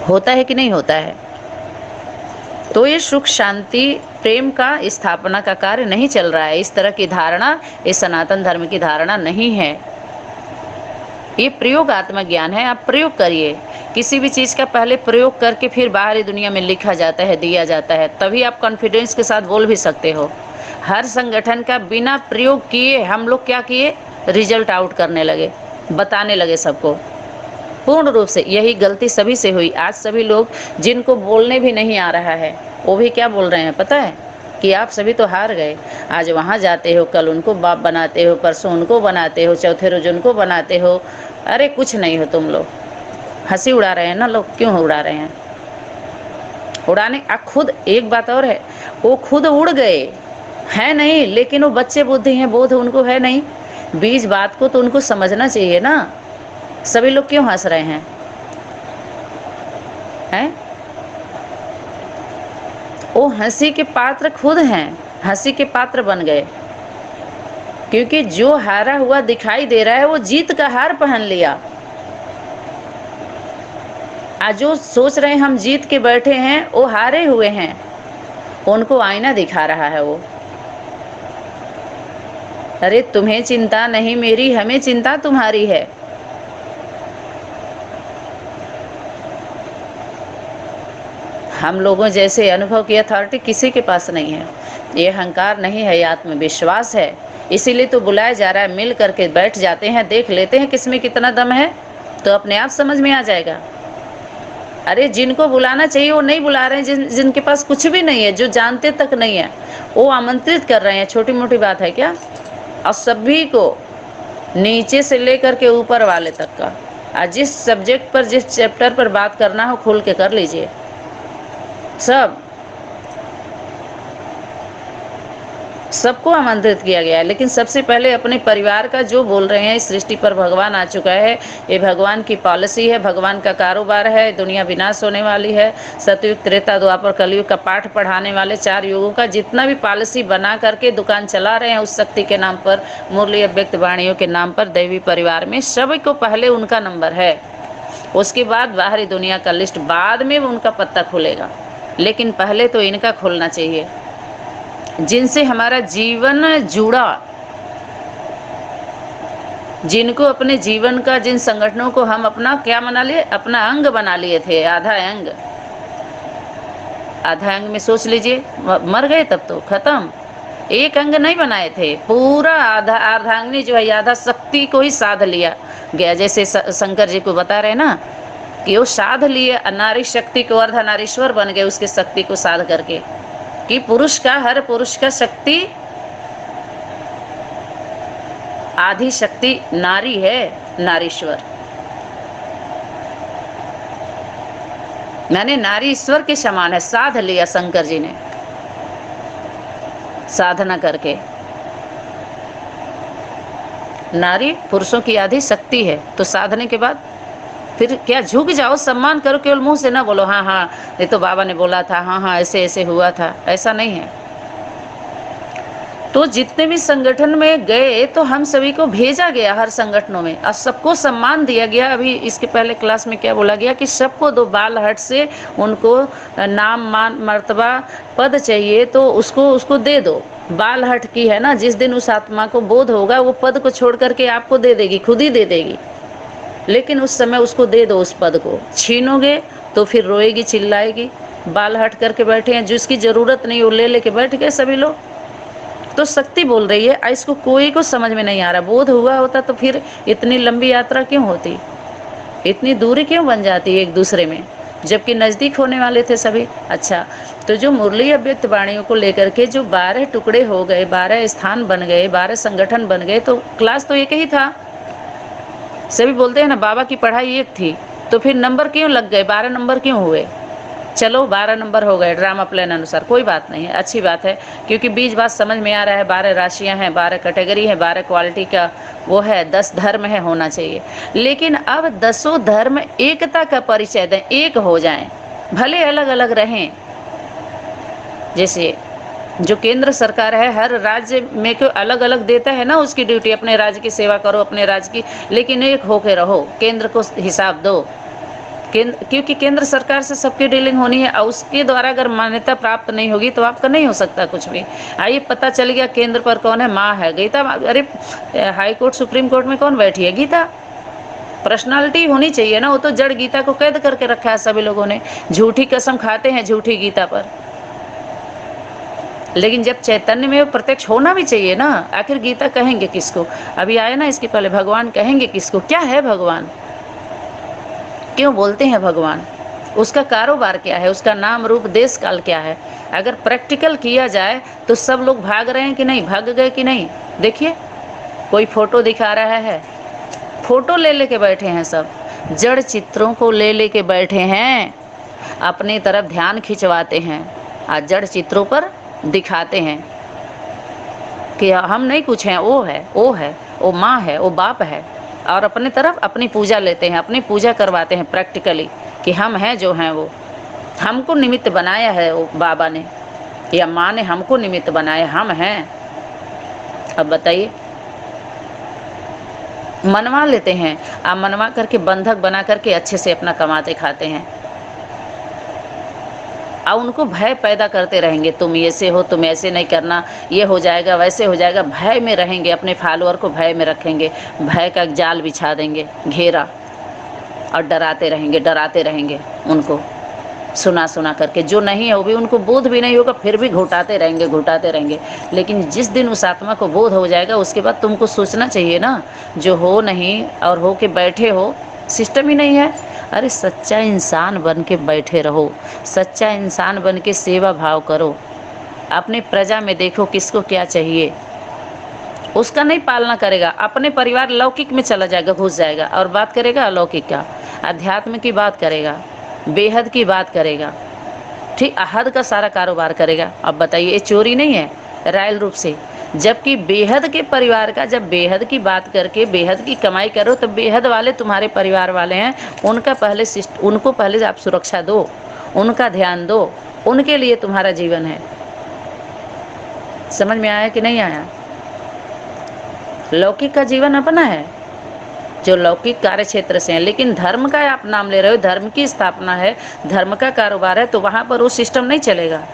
होता है कि नहीं होता है? तो ये सुख शांति प्रेम का स्थापना का कार्य नहीं चल रहा है। इस तरह की धारणा इस सनातन धर्म की धारणा नहीं है। ये प्रयोगात्मक ज्ञान है, आप प्रयोग करिए। किसी भी चीज का पहले प्रयोग करके फिर बाहरी दुनिया में लिखा जाता है, दिया जाता है, तभी आप कॉन्फिडेंस के साथ बोल भी सकते हो। हर संगठन का बिना प्रयोग किए हम लोग क्या किए, रिजल्ट आउट करने लगे, बताने लगे सबको। पूर्ण रूप से यही गलती सभी से हुई। आज सभी लोग जिनको बोलने भी नहीं आ रहा है वो भी क्या बोल रहे हैं पता है, कि आप सभी तो हार गए। आज वहाँ जाते हो, कल उनको बाप बनाते हो, परसों उनको बनाते हो, चौथे रोज उनको बनाते हो। अरे कुछ नहीं हो तुम लोग। हंसी उड़ा रहे हैं ना लोग, क्यों उड़ा रहे हैं? उड़ाने खुद एक बात और है, वो खुद उड़ गए है नहीं, लेकिन वो बच्चे बुद्धि हैं, बोध उनको है नहीं। बीज बात को तो उनको समझना चाहिए ना। सभी लोग क्यों हंस रहे हैं? हैं? वो हंसी के पात्र खुद हैं, हंसी के पात्र बन गए। क्योंकि जो हारा हुआ दिखाई दे रहा है वो जीत का हार पहन लिया। आज जो सोच रहे हैं हम जीत के बैठे हैं वो हारे हुए हैं, उनको आईना दिखा रहा है वो। अरे तुम्हें चिंता नहीं मेरी, हमें चिंता तुम्हारी है। हम लोगों जैसे अनुभव की अथॉरिटी किसी के पास नहीं है। ये अहंकार नहीं है, ये आत्मविश्वास है। इसीलिए तो बुलाया जा रहा है, मिल करके बैठ जाते हैं, देख लेते हैं किसमें कितना दम है, तो अपने आप समझ में आ जाएगा। अरे जिनको बुलाना चाहिए वो नहीं बुला रहे हैं, जिनके पास कुछ भी नहीं है, जो जानते तक नहीं है, वो आमंत्रित कर रहे हैं। छोटी मोटी बात है क्या? और सभी को, नीचे से लेकर के ऊपर वाले तक का, आज जिस सब्जेक्ट पर, जिस चैप्टर पर बात करना हो खुल के कर लीजिए। सबको आमंत्रित किया गया है। लेकिन सबसे पहले अपने परिवार का, जो बोल रहे हैं इस सृष्टि पर भगवान आ चुका है, ये भगवान की पॉलिसी है, भगवान का कारोबार है, दुनिया विनाश होने वाली है। सतयुग त्रेता द्वापर कलयुग का पाठ पढ़ाने वाले 4 युगों का जितना भी पॉलिसी बना करके दुकान चला रहे हैं उस शक्ति के नाम पर, मुरली अव्यक्त वाणियों के नाम पर, दैवी परिवार में, सभी को पहले उनका नंबर है। उसके बाद बाहरी दुनिया का लिस्ट बाद में उनका पत्ता खुलेगा, लेकिन पहले तो इनका खुलना चाहिए, जिनसे हमारा जीवन जुड़ा, जिनको अपने जीवन का, जिन संगठनों को हम अपना क्या बना लिए, अपना अंग बना लिए थे, आधा अंग। आधा अंग में सोच लीजिए, मर गए तब तो खत्म। एक अंग नहीं बनाए थे, पूरा अर्धांगिनी जो है, आधा शक्ति को ही साध लिया गया। जैसे शंकर जी को बता रहे ना कि वो साध लिए नारी शक्ति को, अर्धनारीश्वर बन गए उसके शक्ति को साध करके, कि पुरुष का, हर पुरुष का शक्ति, आधी शक्ति नारी है, नारीश्वर। मैंने नारी ईश्वर के समान है, साध लिया शंकर जी ने साधना करके। नारी पुरुषों की आधी शक्ति है, तो साधने के बाद फिर क्या झुक जाओ, सम्मान करो, केवल मुंह से ना बोलो हाँ हाँ ये तो बाबा ने बोला था, हाँ हाँ ऐसे ऐसे हुआ था, ऐसा नहीं है। तो जितने भी संगठन में गए तो हम सभी को भेजा गया, हर संगठनों में, और सबको सम्मान दिया गया। अभी इसके पहले क्लास में क्या बोला गया कि सबको दो, बाल हट से उनको नाम मान मर्तबा पद चाहिए तो उसको दे दो। बाल हट की है ना, जिस दिन उस आत्मा को बोध होगा वो पद को छोड़ करके आपको दे देगी, खुद ही दे देगी, लेकिन उस समय उसको दे दो। उस पद को छीनोगे तो फिर रोएगी, चिल्लाएगी। बाल हट करके बैठे हैं, जिसकी जरूरत नहीं वो ले लेके बैठ गए सभी लोग। तो शक्ति बोल रही है, इसको कोई को समझ में नहीं आ रहा। बोध हुआ होता तो फिर इतनी लंबी यात्रा क्यों होती, इतनी दूरी क्यों बन जाती एक दूसरे में, जबकि नजदीक होने वाले थे सभी। अच्छा, तो जो मुरली अव्यक्त वाणियों को लेकर के जो 12 टुकड़े हो गए, 12 स्थान बन गए, 12 संगठन बन गए, तो क्लास तो एक ही था। सभी बोलते हैं ना बाबा की पढ़ाई एक थी, तो फिर नंबर क्यों लग गए, 12 नंबर क्यों हुए? चलो 12 नंबर हो गए ड्रामा प्लान अनुसार, कोई बात नहीं है, अच्छी बात है, क्योंकि बीच बात समझ में आ रहा है। 12 राशियां हैं, 12 कैटेगरी है, 12 क्वालिटी का वो है, 10 धर्म है, होना चाहिए। लेकिन अब 10 धर्म एकता का परिचय दें, एक हो जाएं, भले अलग अलग रहें। जैसे जो केंद्र सरकार है, हर राज्य में को अलग अलग देता है ना उसकी ड्यूटी, अपने राज्य की सेवा करो, अपने राज्य की, लेकिन एक होके रहो, केंद्र को हिसाब दो। क्योंकि केंद्र सरकार से सबकी डीलिंग होनी है और उसके द्वारा अगर मान्यता प्राप्त नहीं होगी तो आपका नहीं हो सकता कुछ भी। आइए पता चल गया केंद्र पर कौन है, माँ है। गीता, अरे हाई कोर्ट सुप्रीम कोर्ट में कौन बैठी है? गीता। पर्सनालिटी होनी चाहिए ना, वो तो जड़ गीता को कैद करके रखा है सभी लोगों ने। झूठी कसम खाते हैं झूठी गीता पर, लेकिन जब चैतन्य में वो प्रत्यक्ष होना भी चाहिए ना। आखिर गीता कहेंगे किसको? अभी आया ना इसके पहले, भगवान कहेंगे किसको? क्या है भगवान? क्यों बोलते हैं भगवान? उसका कारोबार क्या है? उसका नाम रूप देश काल क्या है? अगर प्रैक्टिकल किया जाए तो सब लोग भाग रहे हैं कि नहीं, भाग गए कि नहीं? देखिए, कोई फोटो दिखा रहा है, फोटो ले लेके बैठे हैं सब, जड़ चित्रों को ले लेके बैठे हैं, अपनी तरफ ध्यान खिंचवाते हैं और जड़ चित्रों पर दिखाते हैं कि हम नहीं कुछ हैं, वो है, वो है, वो माँ है, वो बाप है, और अपने तरफ अपनी पूजा लेते हैं, अपनी पूजा करवाते हैं प्रैक्टिकली कि हम हैं जो हैं। वो हमको निमित्त बनाया है, वो बाबा ने या माँ ने हमको निमित्त बनाया, हम हैं। अब बताइए, मनवा लेते हैं, आप मनवा करके बंधक बना करके अच्छे से अपना कमाते खाते हैं और उनको भय पैदा करते रहेंगे, तुम ऐसे हो, तुम ऐसे नहीं करना, ये हो जाएगा, वैसे हो जाएगा। भय में रहेंगे, अपने फॉलोअर को भय में रखेंगे, भय का जाल बिछा देंगे, घेरा, और डराते रहेंगे उनको सुना सुना करके। जो नहीं है वो भी, उनको बोध भी नहीं होगा, फिर भी घुटाते रहेंगे। लेकिन जिस दिन उस आत्मा को बोध हो जाएगा उसके बाद तुमको सोचना चाहिए ना, जो हो नहीं और हो के बैठे हो, सिस्टम ही नहीं है। अरे सच्चा इंसान बन के बैठे रहो, सच्चा इंसान बन के सेवा भाव करो, अपने प्रजा में देखो किसको क्या चाहिए, उसका नहीं पालना करेगा, अपने परिवार लौकिक में चला जाएगा, घुस जाएगा, और बात करेगा अलौकिक का, अध्यात्म की बात करेगा, बेहद की बात करेगा, ठीक, अहद का सारा कारोबार करेगा। अब बताइए, ये चोरी नहीं है रायल रूप से? जबकि बेहद के परिवार का, जब बेहद की बात करके बेहद की कमाई करो, तो बेहद वाले तुम्हारे परिवार वाले हैं, उनको पहले आप सुरक्षा दो, उनका ध्यान दो, उनके लिए तुम्हारा जीवन है। समझ में आया कि नहीं आया? लौकिक का जीवन अपना है, जो लौकिक कार्य क्षेत्र से है, लेकिन धर्म का आप नाम ले रहे हो, धर्म की स्थापना है, धर्म का कारोबार है, तो वहां पर वो सिस्टम नहीं चलेगा।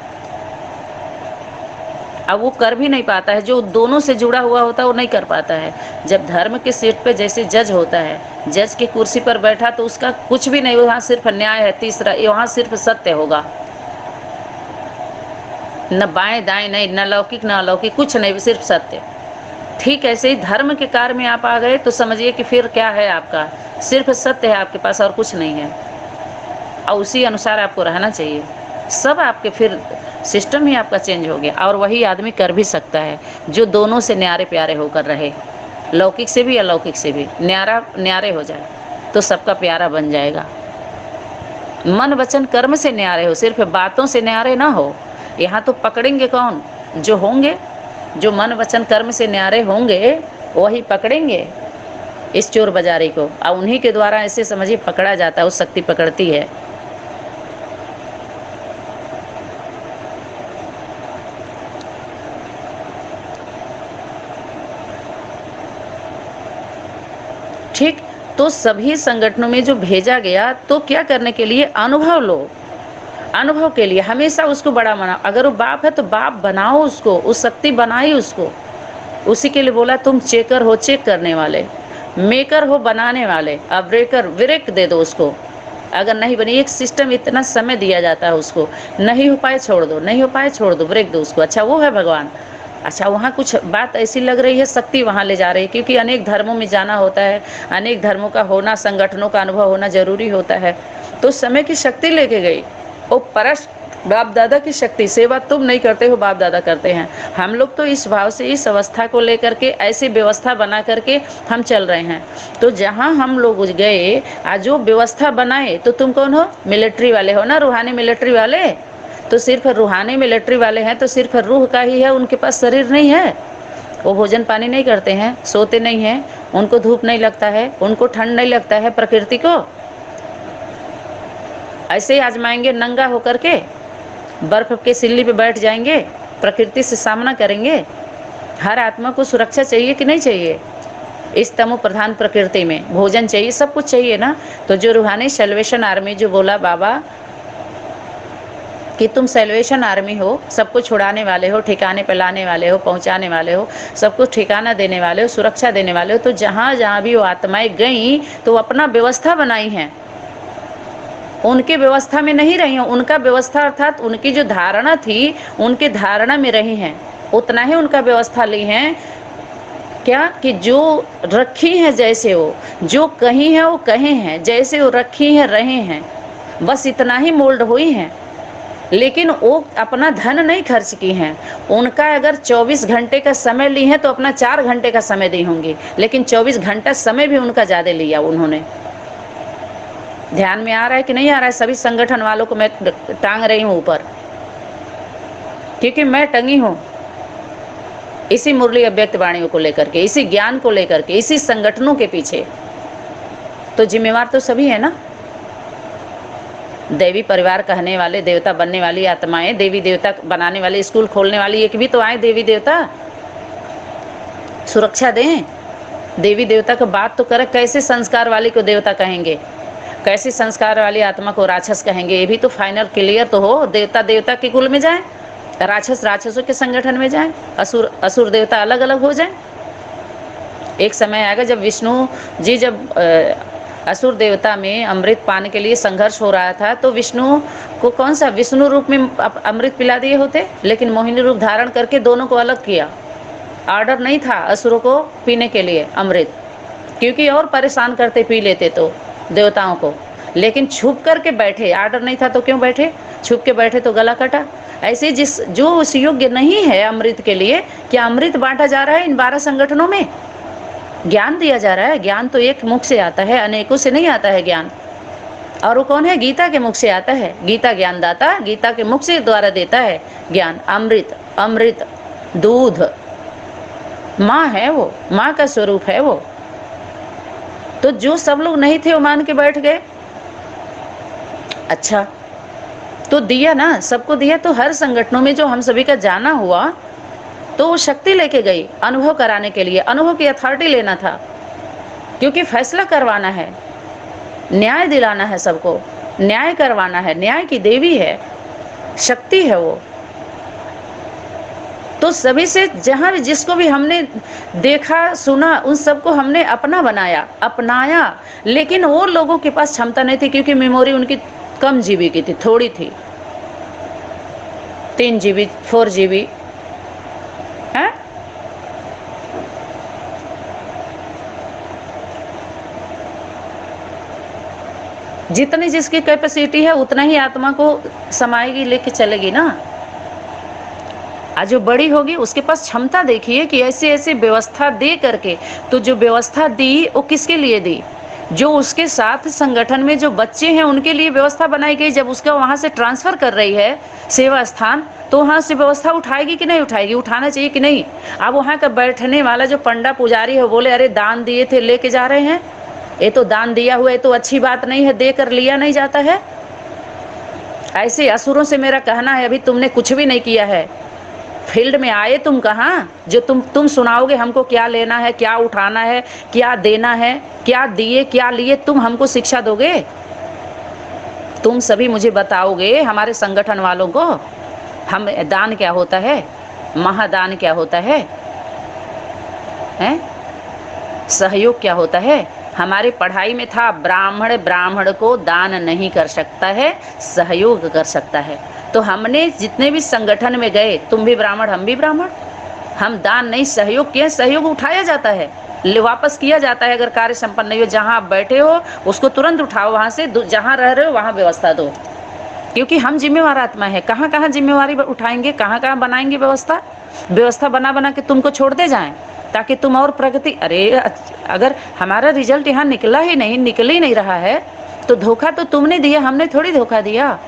अब वो कर भी नहीं पाता है, जो दोनों से जुड़ा हुआ होता है वो नहीं कर पाता है। जब धर्म के सीट पे जैसे जज होता है, जज की कुर्सी पर बैठा तो उसका कुछ भी नहीं, वहां सिर्फ न्याय है, तीसरा वहां सिर्फ सत्य होगा, न बाएं दाएं नहीं, न लौकिक न अलौकिक, कुछ नहीं, सिर्फ सत्य। ठीक ऐसे ही धर्म के कार्य में आप आ गए तो समझिए कि फिर क्या है आपका, सिर्फ सत्य है आपके पास और कुछ नहीं है, और उसी अनुसार आपको रहना चाहिए। सब आपके फिर सिस्टम ही आपका चेंज हो गया, और वही आदमी कर भी सकता है जो दोनों से न्यारे प्यारे होकर रहे, लौकिक से भी अलौकिक से भी न्यारे हो जाए तो सबका प्यारा बन जाएगा। मन वचन कर्म से न्यारे हो, सिर्फ बातों से न्यारे ना हो। यहाँ तो पकड़ेंगे कौन? जो होंगे, जो मन वचन कर्म से न्यारे होंगे वही पकड़ेंगे इस चोर बाजारी को, और उन्हीं के द्वारा ऐसे समझिए पकड़ा जाता है, उस शक्ति पकड़ती है। ठीक, तो सभी संगठनों में जो भेजा गया तो क्या करने के लिए? अनुभव लो, अनुभव के लिए। हमेशा उसको बड़ा बनाओ, अगर वो बाप है तो बाप बनाओ उसको, उस शक्ति बनाई उसको। उसी के लिए बोला तुम चेकर हो, चेक करने वाले, मेकर हो, बनाने वाले, अब ब्रेकर ब्रेक दे दो उसको। अगर नहीं बनी, एक सिस्टम इतना समय दिया जाता है उसको, नहीं हो पाए छोड़ दो, नहीं हो पाए छोड़ दो, ब्रेक दो उसको। अच्छा वो है भगवान। अच्छा वहाँ कुछ बात ऐसी लग रही है, शक्ति वहाँ ले जा रही है, क्योंकि अनेक धर्मों में जाना होता है, अनेक धर्मों का होना, संगठनों का अनुभव होना जरूरी होता है, तो समय की शक्ति लेके गई। वो परस बाप दादा की शक्ति, सेवा तुम नहीं करते हो, बाप दादा करते हैं। हम लोग तो इस भाव से, इस अवस्था को लेकर के ऐसी व्यवस्था बना करके हम चल रहे हैं। तो जहाँ हम लोग गए, आज जो व्यवस्था बनाए, तो तुम कौन हो? मिलिट्री वाले हो ना, रूहानी मिलिट्री वाले। तो सिर्फ रूहानी मिलिट्री वाले हैं तो सिर्फ रूह का ही है, उनके पास शरीर नहीं है। वो भोजन पानी नहीं करते हैं, सोते नहीं हैं, उनको धूप नहीं लगता है, उनको ठंड नहीं लगता है प्रकृति को। ऐसे ही आजमाएंगे नंगा होकर के, बर्फ के सिल्ली पे बैठ जाएंगे, प्रकृति से सामना करेंगे। हर आत्मा को सुरक्षा चाहिए कि नहीं चाहिए? इस तमो प्रधान प्रकृति में भोजन चाहिए, सब कुछ चाहिए ना। तो जो रूहानी सैल्वेशन आर्मी जो बोला बाबा कि तुम सैल्वेशन आर्मी हो, सबको छुड़ाने वाले हो, ठिकाने पे लाने वाले हो, पहुंचाने वाले हो, सबको ठिकाना देने वाले हो, सुरक्षा देने वाले हो। तो जहाँ जहाँ भी वो आत्माएं गई तो अपना व्यवस्था बनाई है, उनकी व्यवस्था में नहीं रही हैं। उनका व्यवस्था अर्थात उनकी जो धारणा थी उनकी धारणा में रही हैं, उतना ही उनका व्यवस्था ली है। क्या कि जो रखी हैं जैसे वो, जो कहीं है वो कहीं हैं, जैसे वो रखी हैं रहे हैं, बस इतना ही मोल्ड हुई हैं। लेकिन वो अपना धन नहीं खर्च की हैं। उनका अगर 24 घंटे का समय ली है तो अपना 4 घंटे का समय दी होंगी, लेकिन 24 घंटा समय भी उनका ज़्यादा लिया उन्होंने। ध्यान में आ रहा है कि नहीं आ रहा है? सभी संगठन वालों को मैं टांग रही हूँ ऊपर, क्योंकि मैं टंगी हूँ इसी मुरली अव्यक्त वाणियों को लेकर के, इसी ज्ञान को लेकर के, इसी संगठनों के पीछे। तो जिम्मेवार तो सभी है ना। देवी परिवार कहने वाले, देवता बनने वाली आत्माएं, देवी देवता बनाने वाले, स्कूल खोलने वाली एक भी तो आए देवी देवता, सुरक्षा दें। देवी देवता का बात तो करे, कैसे संस्कार वाली को देवता कहेंगे, कैसे संस्कार वाली आत्मा को राक्षस कहेंगे? ये भी तो फाइनल क्लियर तो हो। देवता देवता के कुल में जाए, राक्षस राक्षसों के संगठन में जाए, असुर असुर देवता अलग अलग हो जाए। एक समय आएगा जब विष्णु जी, जब असुर देवता में अमृत पाने के लिए संघर्ष हो रहा था, तो विष्णु को कौन सा विष्णु रूप में अमृत पिला दिए होते, लेकिन मोहिनी रूप धारण करके दोनों को अलग किया। ऑर्डर नहीं था असुरों को पीने के लिए अमृत, क्योंकि और परेशान करते पी लेते तो देवताओं को, लेकिन छुप करके बैठे। आर्डर नहीं था तो क्यों बैठे? छुप के बैठे तो गला कटा। ऐसे जो उस योग्य नहीं है अमृत के लिए, क्या अमृत बांटा जा रहा है इन 12 संगठनों में? ज्ञान दिया जा रहा है। ज्ञान तो एक मुख से आता है, अनेकों से नहीं आता है ज्ञान। और वो कौन है? गीता के मुख से आता है। गीता ज्ञानदाता, गीता के मुख से द्वारा देता है ज्ञान। अमृत, अमृत दूध, माँ है वो, माँ का स्वरूप है वो। तो जो सब लोग नहीं थे वो मान के बैठ गए। अच्छा, तो दिया ना, सबको दिया। तो हर संगठनों में जो हम सभी का जाना हुआ, तो वो शक्ति लेके गई अनुभव कराने के लिए। अनुभव की अथॉरिटी लेना था, क्योंकि फैसला करवाना है, न्याय दिलाना है, सबको न्याय करवाना है। न्याय की देवी है, शक्ति है वो। तो सभी से जहाँ भी जिसको भी हमने देखा सुना, उन सबको हमने अपना बनाया, अपनाया। लेकिन वो लोगों के पास क्षमता नहीं थी, क्योंकि मेमोरी उनकी कम जीबी की थी, थोड़ी थी, 3 GB 4 GB है। जितनी जिसकी कैपेसिटी है उतना ही आत्मा को समाएगी, लेके चलेगी ना। आज जो बड़ी होगी उसके पास क्षमता देखिए कि ऐसे ऐसे व्यवस्था दे करके। तो जो व्यवस्था दी वो किसके लिए दी? जो उसके साथ संगठन में जो बच्चे हैं उनके लिए व्यवस्था बनाई गई। जब उसका वहां से ट्रांसफर कर रही है सेवा स्थान, तो वहां से व्यवस्था उठाएगी कि नहीं उठाएगी? उठाना चाहिए कि नहीं? अब वहां का बैठने वाला जो पंडा पुजारी है बोले अरे दान दिए थे लेके जा रहे हैं, ये तो दान दिया हुआ है, तो अच्छी बात नहीं है, देकर लिया नहीं जाता है। ऐसे असुरों से मेरा कहना है, अभी तुमने कुछ भी नहीं किया है। फील्ड में आए तुम कहाँ? जो तुम सुनाओगे हमको क्या लेना है, क्या उठाना है, क्या देना है, क्या दिए क्या लिए, तुम हमको शिक्षा दोगे? तुम सभी मुझे बताओगे, हमारे संगठन वालों को, हम दान क्या होता है, महादान क्या होता है, हैं? सहयोग क्या होता है? हमारी पढ़ाई में था ब्राह्मण को दान नहीं कर सकता है, सहयोग कर सकता है। तो हमने जितने भी संगठन में गए, तुम भी ब्राह्मण हम भी ब्राह्मण, हम दान नहीं सहयोग किए। सहयोग उठाया जाता है, वापस किया जाता है। अगर कार्य संपन्न नहीं हो, जहाँ आप बैठे हो उसको तुरंत उठाओ, वहाँ से जहाँ रह रहे हो वहाँ व्यवस्था दो, क्योंकि हम जिम्मेवार आत्मा है। कहाँ कहाँ जिम्मेवारी उठाएंगे, कहाँ कहाँ बनाएंगे व्यवस्था बना बना के तुमको छोड़ते जाएं, ताकि तुम और प्रगति। अरे अगर हमारा रिजल्ट यहाँ निकल ही नहीं रहा है, तो धोखा तो तुमने दिया, हमने थोड़ी धोखा दिया।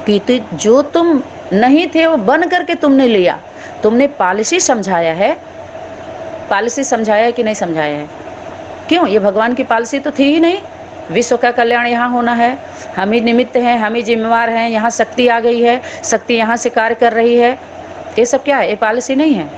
कि जो तुम नहीं थे वो बन करके तुमने लिया। तुमने पॉलिसी समझाया है, पॉलिसी समझाया कि नहीं समझाया है? क्यों? ये भगवान की पॉलिसी तो थी ही नहीं। विश्व का कल्याण यहाँ होना है, हम ही निमित्त हैं, हम ही जिम्मेवार हैं। यहाँ शक्ति आ गई है, शक्ति यहाँ से कार्य कर रही है। ये सब क्या है? ये पॉलिसी नहीं है।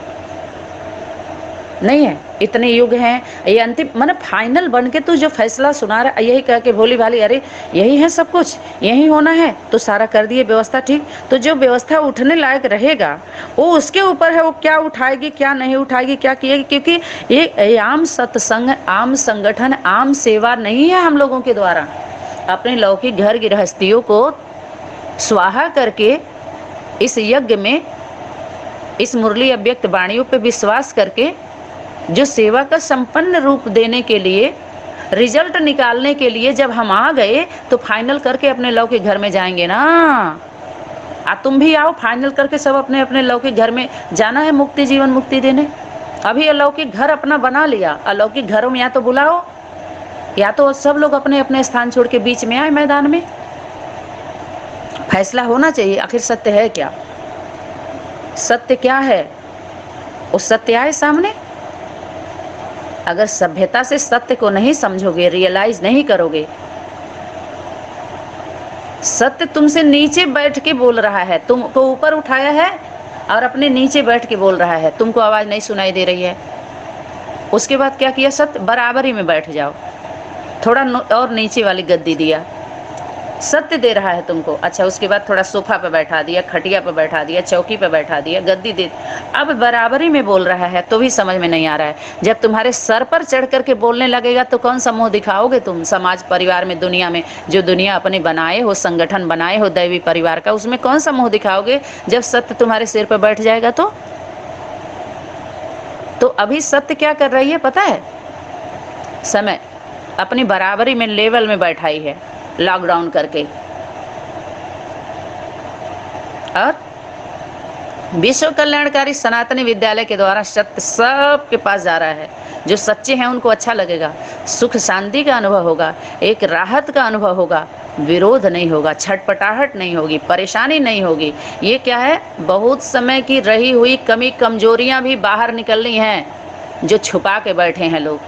नहीं है, इतने युग हैं, ये अंतिम मतलब फाइनल बन के तू जो फैसला सुना रहा है, यही कह के भोली भाली अरे यही है सब कुछ, यही होना है, तो सारा कर दिए व्यवस्था ठीक। तो जो व्यवस्था उठने लायक रहेगा वो उसके ऊपर है, वो क्या उठाएगी क्या नहीं उठाएगी क्या किएगी, क्योंकि ये आम सत्संग, आम संगठन, आम सेवा नहीं है हम लोगों के द्वारा। अपने लौकिक घर गृहस्थियों को स्वाहा करके इस यज्ञ में, इस मुरली अव्यक्त वाणियों पे विश्वास करके जो सेवा का संपन्न रूप देने के लिए, रिजल्ट निकालने के लिए जब हम आ गए तो फाइनल करके अपने लौकिक घर में जाएंगे ना। तुम भी आओ फाइनल करके, सब अपने अपने लौकिक घर में जाना है मुक्ति जीवन मुक्ति देने। अभी अलौकिक घर अपना बना लिया, अलौकिक घरों में या तो बुलाओ या तो सब लोग अपने अपने स्थान छोड़ के बीच में आए मैदान में। फैसला होना चाहिए, आखिर सत्य है क्या, सत्य क्या है, उस सत्य आए सामने। अगर सभ्यता से सत्य को नहीं समझोगे, रियलाइज नहीं करोगे, सत्य तुमसे नीचे बैठ के बोल रहा है, तुमको ऊपर उठाया है और अपने नीचे बैठ के बोल रहा है, तुमको आवाज नहीं सुनाई दे रही है। उसके बाद क्या किया, सत्य बराबरी में बैठ जाओ, थोड़ा और नीचे वाली गद्दी दिया, सत्य दे रहा है तुमको। अच्छा, उसके बाद थोड़ा सोफा पे बैठा दिया, खटिया पे बैठा दिया, चौकी पे बैठा दिया, गद्दी दे, अब बराबरी में बोल रहा है तो भी समझ में नहीं आ रहा है। जब तुम्हारे सर पर चढ़ करके बोलने लगेगा तो कौन सा मुंह दिखाओगे तुम समाज परिवार में, दुनिया में, जो दुनिया अपने बनाए हो, संगठन बनाए हो दैवी परिवार का, उसमें कौन सा मुंह दिखाओगे जब सत्य तुम्हारे सिर पर बैठ जाएगा। तो अभी सत्य क्या कर रही है पता है, समय अपनी बराबरी में, लेवल में बैठाई है लॉकडाउन करके, और विश्व कल्याणकारी सनातनी विद्यालय के द्वारा सत्य सबके पास जा रहा है। जो सच्चे हैं उनको अच्छा लगेगा, सुख शांति का अनुभव होगा, एक राहत का अनुभव होगा, विरोध नहीं होगा, छटपटाहट नहीं होगी, परेशानी नहीं होगी। ये क्या है, बहुत समय की रही हुई कमी कमजोरियां भी बाहर निकलनी हैं, जो छुपा के बैठे हैं लोग,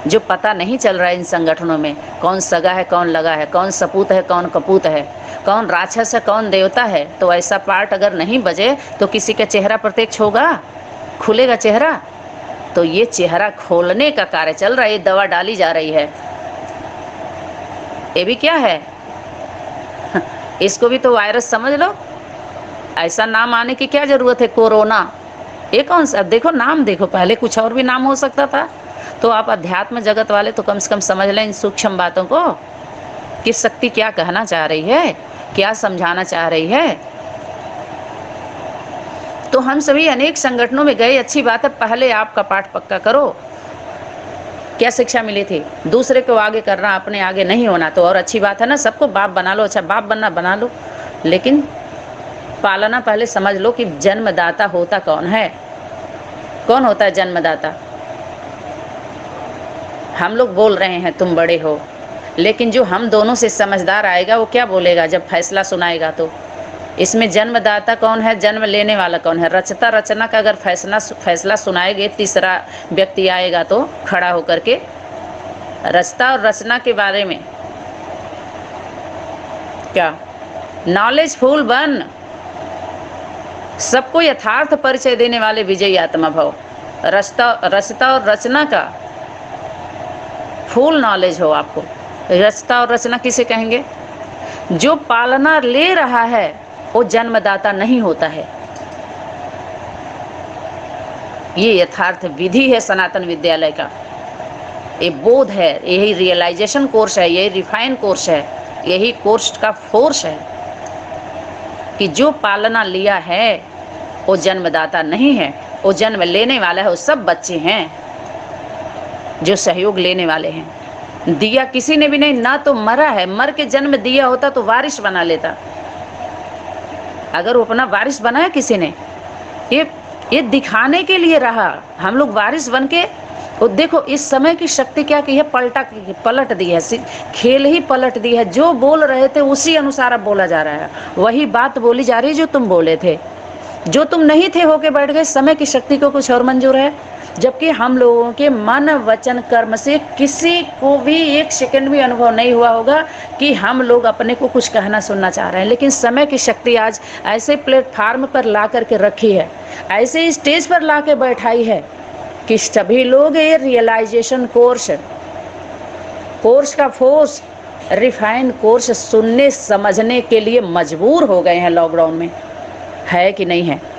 जो पता नहीं चल रहा है इन संगठनों में, कौन सगा है कौन लगा है, कौन सपूत है कौन कपूत है, कौन राक्षस है कौन देवता है। तो ऐसा पार्ट अगर नहीं बजे तो किसी का चेहरा प्रत्यक्ष होगा, खुलेगा चेहरा। तो ये चेहरा खोलने का कार्य चल रहा है, ये दवा डाली जा रही है। ये भी क्या है इसको भी तो वायरस समझ लो, ऐसा नाम आने की क्या जरूरत है, कोरोना। ये कौन सा, देखो नाम देखो, पहले कुछ और भी नाम हो सकता था। तो आप अध्यात्म जगत वाले तो कम से कम समझ लें इन सूक्ष्म बातों को, कि शक्ति क्या कहना चाह रही है, क्या समझाना चाह रही है। तो हम सभी अनेक संगठनों में गए, अच्छी बात है, पहले आपका पाठ पक्का करो। क्या शिक्षा मिली थी, दूसरे को आगे करना, अपने आगे नहीं होना, तो और अच्छी बात है ना, सबको बाप बना लो, अच्छा बाप बनना बना लो, लेकिन पालना पहले समझ लो कि जन्मदाता होता कौन है, कौन होता है जन्मदाता। हम लोग बोल रहे हैं तुम बड़े हो, लेकिन जो हम दोनों से समझदार आएगा वो क्या बोलेगा जब फैसला सुनाएगा। तो इसमें जन्मदाता कौन है, जन्म लेने वाला कौन है, रचता रचना का अगर फैसला सुनाएंगे, तीसरा व्यक्ति आएगा तो खड़ा होकर के रचता और रचना के बारे में क्या, नॉलेजफुल बन, सबको यथार्थ परिचय देने वाले विजयी आत्मा भव, रचता और रचना का फुल नॉलेज हो आपको। रचता और रचना किसे कहेंगे, जो पालना ले रहा है वो जन्मदाता नहीं होता है। ये यथार्थ विधि है सनातन विद्यालय का, ये बोध है, यही रियलाइजेशन कोर्स है, यही रिफाइन कोर्स है, यही कोर्स का फोर्स है कि जो पालना लिया है वो जन्मदाता नहीं है, वो जन्म लेने वाला है। वो सब बच्चे हैं जो सहयोग लेने वाले हैं। दिया किसी ने भी नहीं, ना तो मरा है, मर के जन्म दिया होता तो वारिस बना लेता। अगर वो अपना वारिस बनाया किसी ने, ये दिखाने के लिए रहा, हम लोग वारिस बन के। वो देखो इस समय की शक्ति क्या की है, पलट दी है, खेल ही पलट दी है। जो बोल रहे थे उसी अनुसार अब बोला जा रहा है, वही बात बोली जा रही है जो तुम बोले थे, जो तुम नहीं थे होके बैठ गए। समय की शक्ति को कुछ और मंजूर है, जबकि हम लोगों के मन वचन कर्म से किसी को भी एक सेकंड भी अनुभव नहीं हुआ होगा कि हम लोग अपने को कुछ कहना सुनना चाह रहे हैं। लेकिन समय की शक्ति आज ऐसे प्लेटफार्म पर ला करके रखी है, ऐसे स्टेज पर ला के बैठाई है कि सभी लोग ये रियलाइजेशन कोर्स का फोर्स रिफाइंड कोर्स सुनने समझने के लिए मजबूर हो गए हैं लॉकडाउन में, है कि नहीं है?